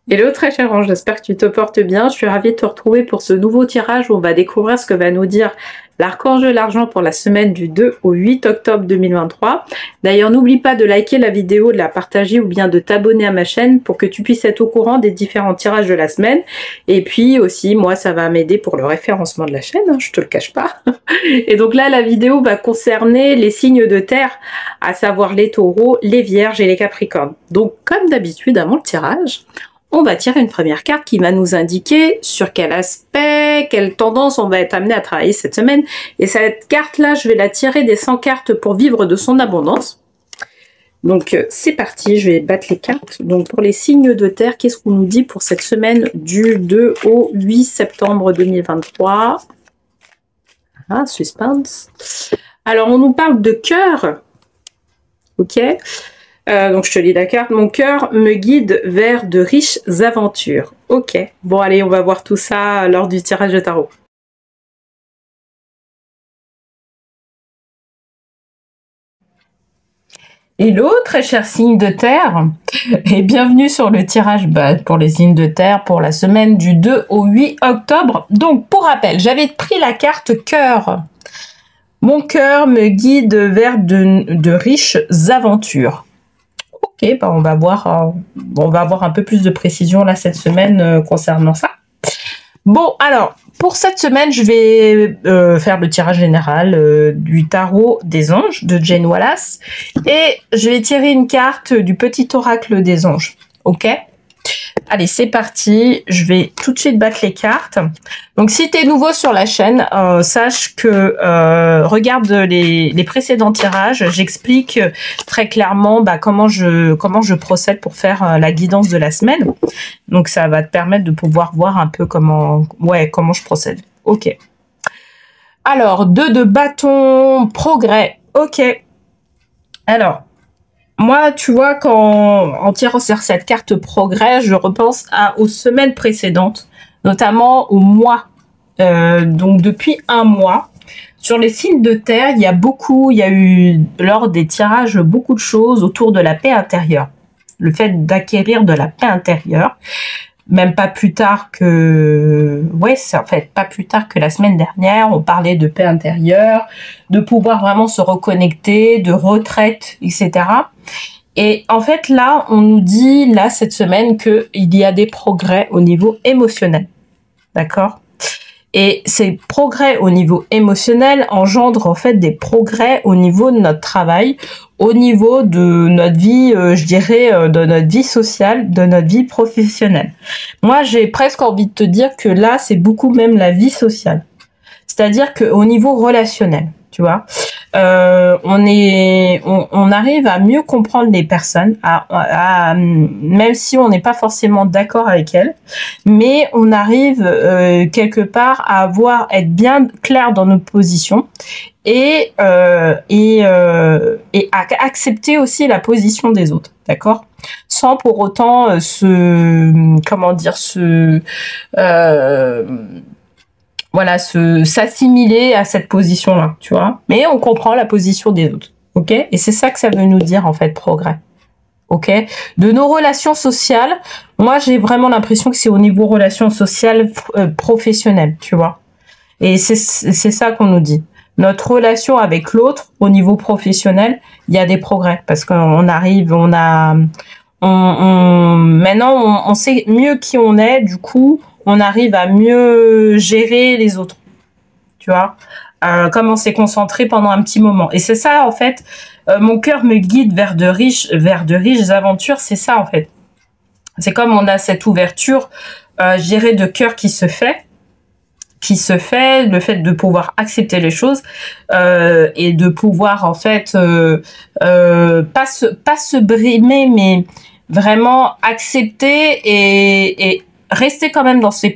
Hello très cher ange, j'espère que tu te portes bien. Je suis ravie de te retrouver pour ce nouveau tirage où on va découvrir ce que va nous dire l'archange de l'argent pour la semaine du 2 au 8 octobre 2023. D'ailleurs, n'oublie pas de liker la vidéo, de la partager ou bien de t'abonner à ma chaîne pour que tu puisses être au courant des différents tirages de la semaine. Et puis aussi, moi, ça va m'aider pour le référencement de la chaîne, hein, je te le cache pas. Et donc là, la vidéo va concerner les signes de terre, à savoir les taureaux, les vierges et les capricornes. Donc, comme d'habitude, avant le tirage, on va tirer une première carte qui va nous indiquer sur quel aspect, quelle tendance on va être amené à travailler cette semaine. Et cette carte-là, je vais la tirer des 100 cartes pour vivre de son abondance. Donc c'est parti, je vais battre les cartes. Donc pour les signes de terre, qu'est-ce qu'on nous dit pour cette semaine du 2 au 8 septembre 2023? Ah, suspense. Alors on nous parle de cœur. Ok. Donc je te lis la carte. Mon cœur me guide vers de riches aventures. Ok. Bon allez, on va voir tout ça lors du tirage de tarot. Hello, très cher signe de terre, et bienvenue sur le tirage pour les signes de terre pour la semaine du 2 au 8 octobre. Donc, pour rappel, j'avais pris la carte cœur. Mon cœur me guide vers de riches aventures. Ok, bah on va voir un peu plus de précision là cette semaine concernant ça. Bon, alors, pour cette semaine, je vais faire le tirage général du tarot des anges de Jane Wallace. Et je vais tirer une carte du petit oracle des anges. Ok? Allez, c'est parti. Je vais tout de suite battre les cartes. Donc, si tu es nouveau sur la chaîne, sache que regarde les précédents tirages. J'explique très clairement comment je procède pour faire la guidance de la semaine. Donc, ça va te permettre de pouvoir voir un peu comment je procède. Ok. Alors, 2 de bâton, progrès. Ok. Alors, moi, tu vois, en tirant sur cette carte progrès, je repense aux semaines précédentes, notamment au mois. Donc, depuis un mois, sur les signes de terre, il y a eu, lors des tirages, beaucoup de choses autour de la paix intérieure. Le fait d'acquérir de la paix intérieure. Même pas plus tard que... c'est en fait pas plus tard que la semaine dernière, on parlait de paix intérieure, de pouvoir vraiment se reconnecter, de retraite, etc. Et en fait, là, on nous dit, là, cette semaine, qu'il y a des progrès au niveau émotionnel. D'accord ? Et ces progrès au niveau émotionnel engendrent en fait des progrès au niveau de notre travail, au niveau de notre vie, je dirais, de notre vie sociale, de notre vie professionnelle. Moi, j'ai presque envie de te dire que là, c'est beaucoup même la vie sociale. C'est-à-dire qu'au niveau relationnel, tu vois, on arrive à mieux comprendre les personnes, même si on n'est pas forcément d'accord avec elles, mais on arrive quelque part à être bien clair dans nos positions et à accepter aussi la position des autres, d'accord ? Sans pour autant s'assimiler à cette position-là, tu vois. Mais on comprend la position des autres, ok? Et c'est ça que ça veut nous dire, en fait, progrès, ok? De nos relations sociales, moi, j'ai vraiment l'impression que c'est au niveau relations sociales professionnelles, tu vois. Et c'est ça qu'on nous dit. Notre relation avec l'autre, au niveau professionnel, il y a des progrès. Parce qu'on arrive, maintenant, on sait mieux qui on est, du coup, on arrive à mieux gérer les autres, tu vois, comme on s'est concentré pendant un petit moment. Et c'est ça, en fait, mon cœur me guide vers de riches aventures, c'est ça, en fait. C'est comme on a cette ouverture, je dirais, de cœur qui se fait, le fait de pouvoir accepter les choses et de pouvoir, en fait, pas se brimer, mais vraiment accepter et rester quand même dans ses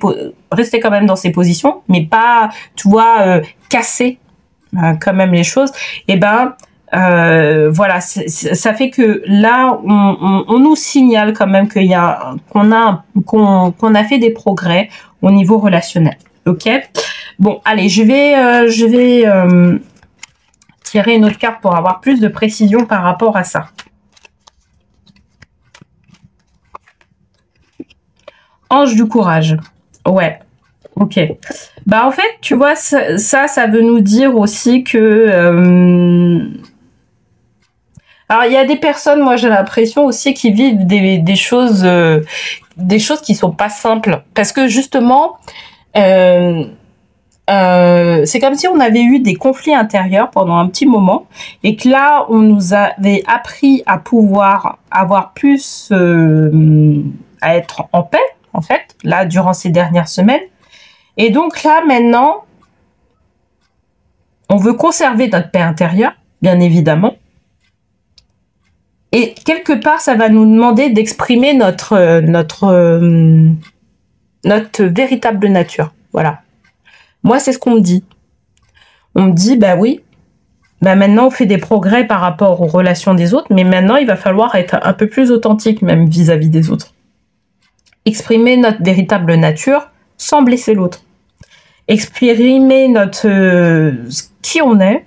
positions, mais pas, tu vois, casser quand même les choses. Et ben voilà, ça fait que là, on nous signale quand même qu'on a fait des progrès au niveau relationnel. Ok. Bon, allez, je vais tirer une autre carte pour avoir plus de précision par rapport à ça. Ange du courage. Ouais. Ok. Bah en fait, tu vois, ça veut nous dire aussi que... Alors, il y a des personnes, moi j'ai l'impression aussi, qui vivent des choses qui sont pas simples. Parce que justement, c'est comme si on avait eu des conflits intérieurs pendant un petit moment et que là, on nous avait appris à pouvoir avoir plus... à être en paix, en fait, là, durant ces dernières semaines. Et donc là, maintenant, on veut conserver notre paix intérieure, bien évidemment. Et quelque part, ça va nous demander d'exprimer notre véritable nature. Voilà. Moi, c'est ce qu'on me dit. On me dit, bah oui, bah maintenant, on fait des progrès par rapport aux relations des autres, mais maintenant, il va falloir être un peu plus authentique, même vis-à-vis des autres. Exprimer notre véritable nature sans blesser l'autre. Exprimer qui on est,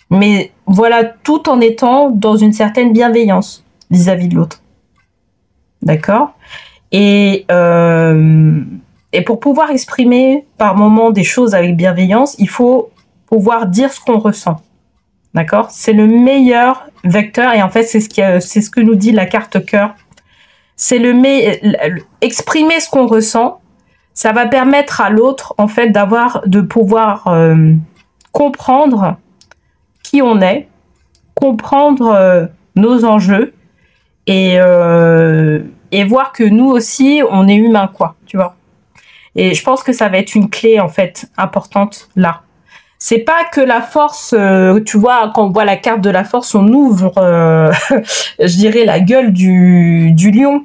mais voilà, tout en étant dans une certaine bienveillance vis-à-vis de l'autre. D'accord ? Et pour pouvoir exprimer par moments des choses avec bienveillance, il faut pouvoir dire ce qu'on ressent. D'accord ? C'est le meilleur vecteur et en fait, c'est ce que nous dit la carte cœur. C'est exprimer ce qu'on ressent, ça va permettre à l'autre en fait de pouvoir comprendre qui on est, comprendre nos enjeux et voir que nous aussi on est humain, quoi, tu vois. Et je pense que ça va être une clé en fait importante là. C'est pas que la force, tu vois, quand on voit la carte de la force, on ouvre, je dirais, la gueule du lion.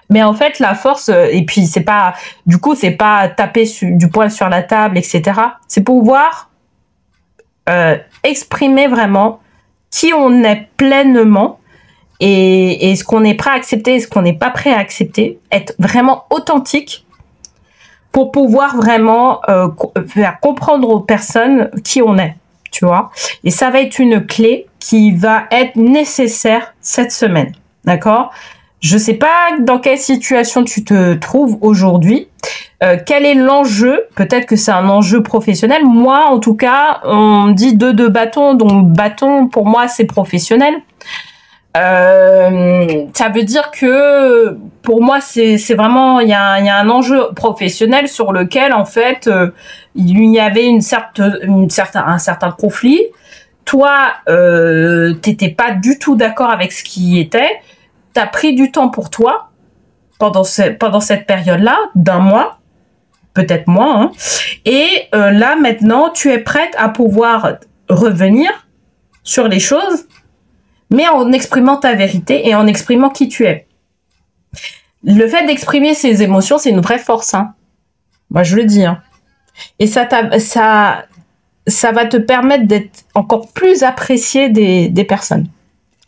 Mais en fait, la force, et puis c'est pas, du coup, c'est pas taper du poing sur la table, etc. C'est pouvoir exprimer vraiment qui on est pleinement et ce qu'on est prêt à accepter et ce qu'on n'est pas prêt à accepter. Être vraiment authentique pour pouvoir vraiment faire comprendre aux personnes qui on est, tu vois. Et ça va être une clé qui va être nécessaire cette semaine, d'accord ? Je sais pas dans quelle situation tu te trouves aujourd'hui, quel est l'enjeu, peut-être que c'est un enjeu professionnel. Moi, en tout cas, on me dit deux bâtons, donc bâton, pour moi, c'est professionnel. Ça veut dire que pour moi c'est vraiment il y a un enjeu professionnel sur lequel en fait il y avait un certain conflit. Toi t'étais pas du tout d'accord avec ce qui était. T'as pris du temps pour toi pendant cette période-là d'un mois, peut-être moins, hein. Et là maintenant tu es prête à pouvoir revenir sur les choses, mais en exprimant ta vérité et en exprimant qui tu es. Le fait d'exprimer ses émotions, c'est une vraie force, hein. Moi, je le dis, hein. Et ça va te permettre d'être encore plus apprécié des personnes.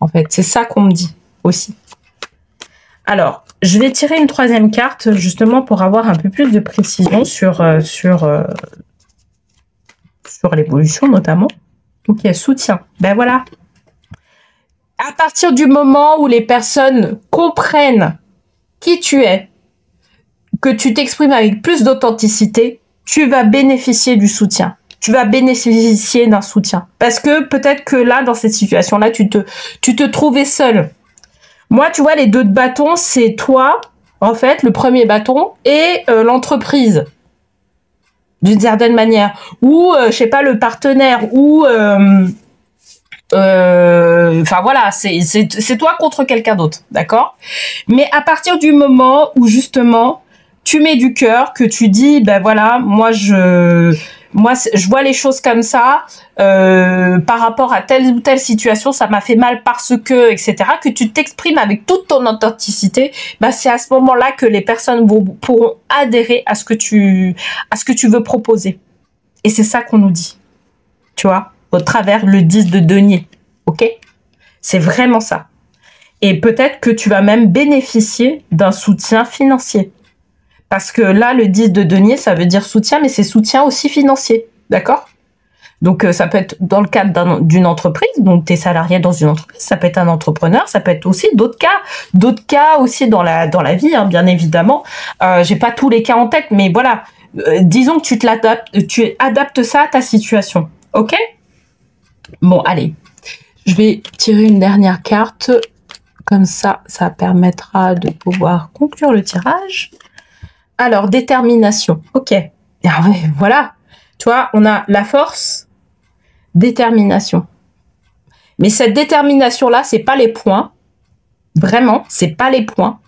En fait, c'est ça qu'on me dit aussi. Alors, je vais tirer une troisième carte, justement, pour avoir un peu plus de précision sur l'évolution, notamment. Donc, il y a soutien. Ben voilà. À partir du moment où les personnes comprennent qui tu es, que tu t'exprimes avec plus d'authenticité, tu vas bénéficier du soutien. Tu vas bénéficier d'un soutien. Parce que peut-être que là, dans cette situation-là, tu te trouvais seul. Moi, tu vois, les deux bâtons, c'est toi, en fait, le premier bâton, et l'entreprise. D'une certaine manière. Ou, je sais pas, le partenaire, ou... Enfin voilà, c'est toi contre quelqu'un d'autre, d'accord? Mais à partir du moment où justement tu mets du cœur, que tu dis ben voilà, moi je vois les choses comme ça, par rapport à telle ou telle situation, ça m'a fait mal parce que, etc., que tu t'exprimes avec toute ton authenticité, ben c'est à ce moment-là que les personnes pourront adhérer à ce que tu veux proposer. Et c'est ça qu'on nous dit, tu vois, au travers le 10 de denier, ok? C'est vraiment ça. Et peut-être que tu vas même bénéficier d'un soutien financier. Parce que là, le 10 de denier, ça veut dire soutien, mais c'est soutien aussi financier, d'accord? Donc, ça peut être dans le cadre d'une entreprise, donc tu es salarié dans une entreprise, ça peut être un entrepreneur, ça peut être aussi d'autres cas aussi dans la vie, hein, bien évidemment. J'ai pas tous les cas en tête, mais voilà, disons que tu adaptes ça à ta situation, ok? Bon, allez, je vais tirer une dernière carte, comme ça permettra de pouvoir conclure le tirage. Alors, détermination, ok. Ah ouais, voilà, tu vois, on a la force, détermination. Mais cette détermination-là, c'est pas les points. Vraiment, c'est pas les points.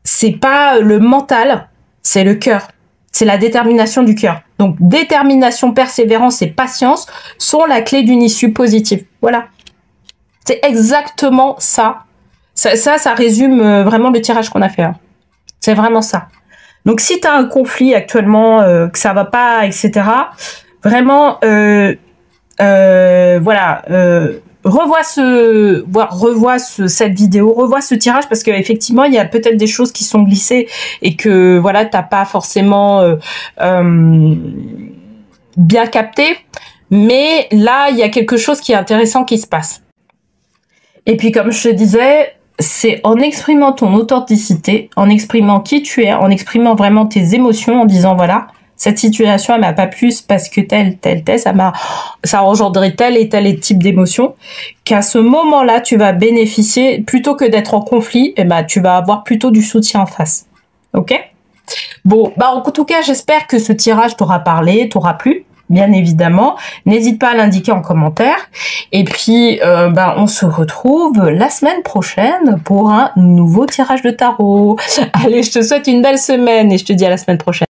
C'est pas le mental, c'est le cœur. C'est la détermination du cœur. Donc, détermination, persévérance et patience sont la clé d'une issue positive. Voilà. C'est exactement ça. Ça résume vraiment le tirage qu'on a fait. Hein. C'est vraiment ça. Donc, si tu as un conflit actuellement, que ça va pas, etc., vraiment, voilà, revois cette vidéo, revois ce tirage parce qu'effectivement, il y a peut-être des choses qui sont glissées et que, voilà, t'as pas forcément bien capté. Mais là, il y a quelque chose qui est intéressant qui se passe. Et puis, comme je te disais, c'est en exprimant ton authenticité, en exprimant qui tu es, en exprimant vraiment tes émotions, en disant, voilà, cette situation, elle m'a pas plu parce que tel, ça a engendré tel et tel type d'émotion, qu'à ce moment-là, tu vas bénéficier, plutôt que d'être en conflit, eh ben, tu vas avoir plutôt du soutien en face. Ok? Bon, bah, en tout cas, j'espère que ce tirage t'aura parlé, t'aura plu. Bien évidemment, n'hésite pas à l'indiquer en commentaire. Et puis, bah, on se retrouve la semaine prochaine pour un nouveau tirage de tarot. Allez, je te souhaite une belle semaine et je te dis à la semaine prochaine.